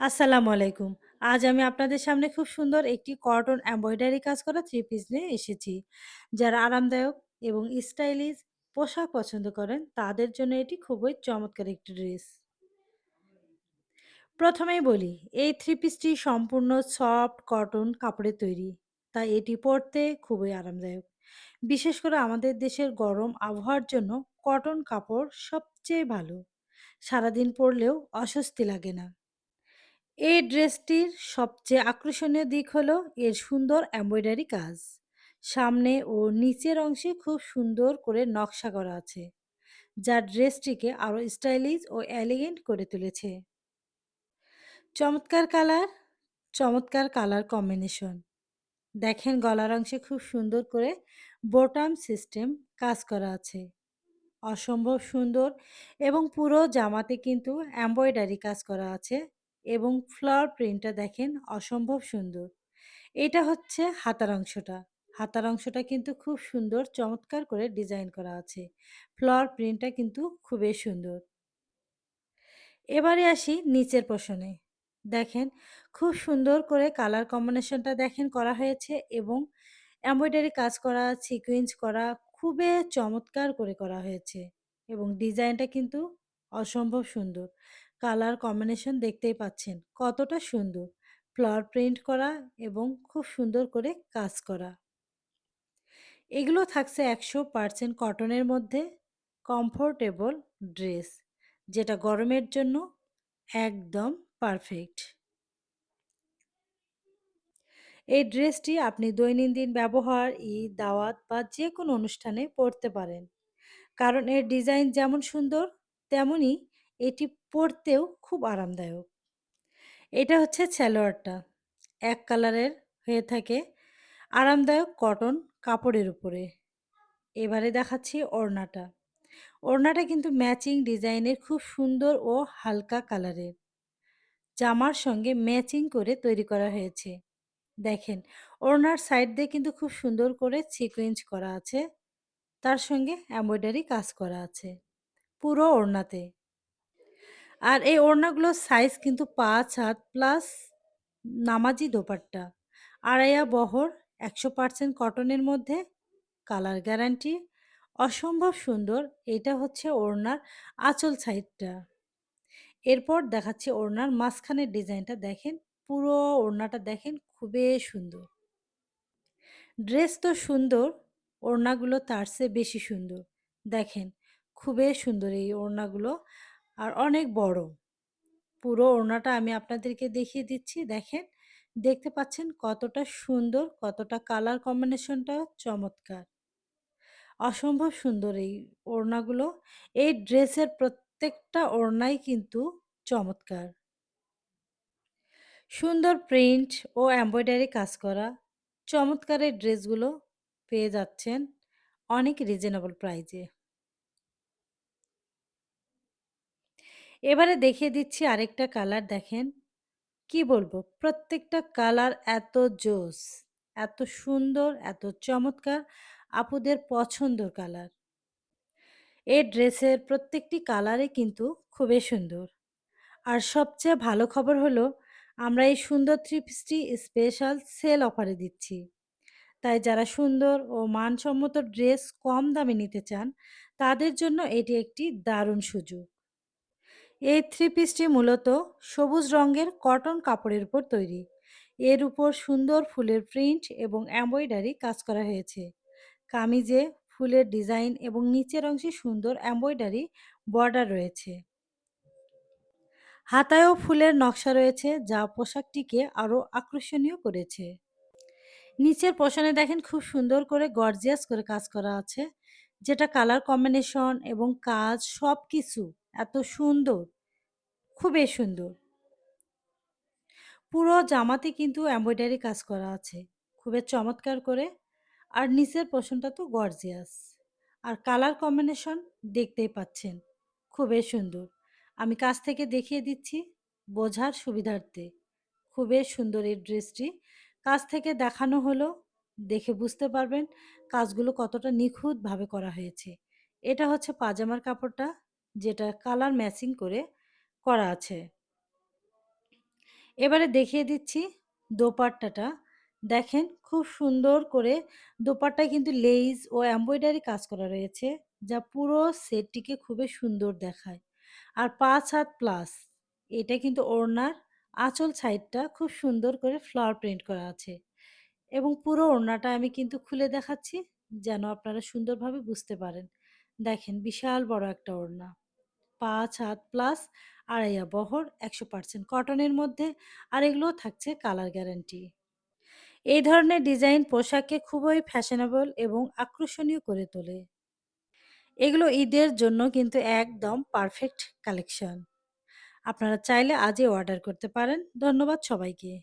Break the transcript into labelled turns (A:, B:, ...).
A: আসসালামু আলাইকুম। আজ আমি আপনাদের সামনে খুব সুন্দর একটি কটন এমব্রয়ডারি কাজ করা থ্রি পিস নিয়ে এসেছি। যারা আরামদায়ক এবং স্টাইলিশ পোশাক পছন্দ করেন তাদের জন্য এটি খুবই চমৎকার একটি ড্রেস। প্রথমেই বলি, এই থ্রি পিসটি সম্পূর্ণ সফট কটন কাপড়ে তৈরি, তাই এটি পরতে খুবই আরামদায়ক। বিশেষ করে আমাদের দেশের গরম আবহাওয়ার জন্য কটন কাপড় সবচেয়ে ভালো। সারাদিন পরলেও অস্বস্তি লাগে না। এই ড্রেসটির সবচেয়ে আকর্ষণীয় দিক হলো এর সুন্দর এমব্রয়ডারি কাজ। সামনে ও নিচের অংশে খুব সুন্দর করে নকশা করা আছে, যা ড্রেসটিকে আরো স্টাইলিশ ও এলিগেন্ট করে তুলেছে। চমৎকার কালার, চমৎকার কালার কম্বিনেশন। দেখেন গলার অংশে খুব সুন্দর করে বোতাম সিস্টেম কাজ করা আছে, অসম্ভব সুন্দর। এবং পুরো জামাতে কিন্তু এমব্রয়ডারি কাজ করা আছে এবং ফ্লাওয়ার প্রিন্টটা দেখেন অসম্ভব সুন্দর। এটা হচ্ছে হাতার অংশটা। হাতার অংশটা কিন্তু খুব সুন্দর চমৎকার করে ডিজাইন করা আছে। ফ্লাওয়ার প্রিন্টটা কিন্তু খুবই সুন্দর। এবারে আসি নিচের পোরশনে। দেখেন খুব সুন্দর করে কালার কম্বিনেশনটা দেখেন করা হয়েছে এবং এমব্রয়ডারি কাজ করা, সিকোয়েন্স করা খুবই চমৎকার করে করা হয়েছে এবং ডিজাইনটা কিন্তু অসম্ভব সুন্দর। কালার কম্বিনেশন দেখতেই পাচ্ছেন কতটা সুন্দর। ফ্লাওয়ার প্রিন্ট করা এবং খুব সুন্দর করে কাজ করা। এগুলো থাকছে 100% কটনের মধ্যে, কমফোর্টেবল ড্রেস, যেটা গরমের জন্য একদম পারফেক্ট। এই ড্রেসটি আপনি দৈনন্দিন ব্যবহার, ঈদ, দাওয়াত বা যেকোনো অনুষ্ঠানে পরতে পারেন। কারণ এর ডিজাইন যেমন সুন্দর, তেমনি এটি পরতেও খুব আরামদায়ক। এটা হচ্ছে সালোয়ারটা। এক কালারের হয়ে থাকে, আরামদায়ক কটন কাপড়ের উপরে। এবারে দেখাচ্ছি ওড়নাটা। ওড়নাটা কিন্তু ম্যাচিং ডিজাইনের, খুব সুন্দর ও হালকা কালারের। জামার সঙ্গে ম্যাচিং করে তৈরি করা হয়েছে। দেখেন ওড়নার সাইড দিয়ে কিন্তু খুব সুন্দর করে সিকোয়েন্স করা আছে। তার সঙ্গে এমব্রয়ডারি কাজ করা আছে পুরো ওড়নাতে। আর এই ওড়নাগুলোর সাইজ কিন্তু ৫ হাত প্লাস নামাজি দোপাট্টা। আড়াইয়া বহর, ১০০% কটনের মধ্যে, কালার গ্যারান্টি, অসম্ভব সুন্দর। এটা হচ্ছে ওড়নার আঁচল সাইডটা। এরপর দেখাচ্ছি ওড়নার মাঝখানের ডিজাইনটা দেখেন, পুরো ওড়নাটা দেখেন খুবই সুন্দর। ড্রেস তো সুন্দর, ওড়নাগুলো তার চেয়ে বেশি সুন্দর। দেখেন খুবই সুন্দর এই ওড়নাগুলো, আর অনেক বড়। পুরো ওড়নাটা আমি আপনাদেরকে দেখিয়ে দিচ্ছি। দেখেন, দেখতে পাচ্ছেন কতটা সুন্দর, কতটা কালার কম্বিনেশনটা চমৎকার। অসম্ভব সুন্দর এই ওড়নাগুলো। এই ড্রেসের প্রত্যেকটা ওড়নাই কিন্তু চমৎকার। সুন্দর প্রিন্ট ও এমব্রয়ডারি কাজ করা চমৎকার এই ড্রেসগুলো পেয়ে যাচ্ছেন অনেক রিজনেবল প্রাইজে। এবারে দেখিয়ে দিচ্ছি আরেকটা কালার। দেখেন কি বলবো, প্রত্যেকটা কালার এত জোস, এত সুন্দর, এত চমৎকার, আপুদের পছন্দর কালার। এই ড্রেসের প্রত্যেকটি কালারই কিন্তু খুবই সুন্দর। আর সবচেয়ে ভালো খবর হলো, আমরা এই সুন্দর থ্রি পিসটি স্পেশাল সেল অফারে দিচ্ছি। তাই যারা সুন্দর ও মানসম্মত ড্রেস কম দামে নিতে চান, তাদের জন্য এটি একটি দারুণ সুযোগ। এই থ্রি পিসটি মূলত সবুজ রঙের কটন কাপড়ের উপর তৈরি। এর উপর সুন্দর ফুলের প্রিন্ট এবং এমব্রয়ডারি কাজ করা হয়েছে। কামিজে ফুলের ডিজাইন এবং নিচের অংশে সুন্দর এমব্রয়ডারি বর্ডার রয়েছে। হাতায়ও ফুলের নকশা রয়েছে, যা পোশাকটিকে আরো আকর্ষণীয় করেছে। নিচের পোর্শনে দেখেন খুব সুন্দর করে গর্জিয়াস করে কাজ করা আছে, যেটা কালার কম্বিনেশন এবং কাজ সবকিছু এত সুন্দর, খুবই সুন্দর। পুরো জামাতে কিন্তু এমব্রয়ডারি কাজ করা আছে খুবই চমৎকার করে। আর নিচের পোর্শনটা তো গর্জিয়াস। আর কালার কম্বিনেশন দেখতেই পাচ্ছেন খুবই সুন্দর। আমি কাছ থেকে দেখিয়ে দিচ্ছি বোঝার সুবিধার্থে। খুবই সুন্দর এই ড্রেসটি। কাছ থেকে দেখানো হলো, দেখে বুঝতে পারবেন কাজগুলো কতটা নিখুঁতভাবে করা হয়েছে। এটা হচ্ছে পাজামার কাপড়টা, যেটা কালার ম্যাচিং করে করা আছে। এবারে দেখিয়ে দিচ্ছি দোপাট্টাটা। দেখেন খুব সুন্দর করে দোপাট্টায় কিন্তু লেইস ও এমব্রয়ডারি কাজ করা রয়েছে, যা পুরো সেটটিকে খুবই সুন্দর দেখায়। আর ৫ হাত প্লাস এটা কিন্তু ওড়নার আঁচল সাইডটা খুব সুন্দর করে ফ্লাওয়ার প্রিন্ট করা আছে। এবং পুরো ওড়নাটা আমি কিন্তু খুলে দেখাচ্ছি যেন আপনারা সুন্দরভাবে বুঝতে পারেন। দেখেন বিশাল বড় একটা ওড়না। ৫ হাত প্লাস আড়াইয়া বহর ১০০% কটনের মধ্যে আর এগুলোও থাকছে কালার গ্যারান্টি। এই ধরনের ডিজাইন পোশাককে খুবই ফ্যাশনেবল এবং আকর্ষণীয় করে তোলে। এগুলো ঈদের জন্য কিন্তু একদম পারফেক্ট কালেকশন। আপনারা চাইলে আজই অর্ডার করতে পারেন। ধন্যবাদ সবাইকে।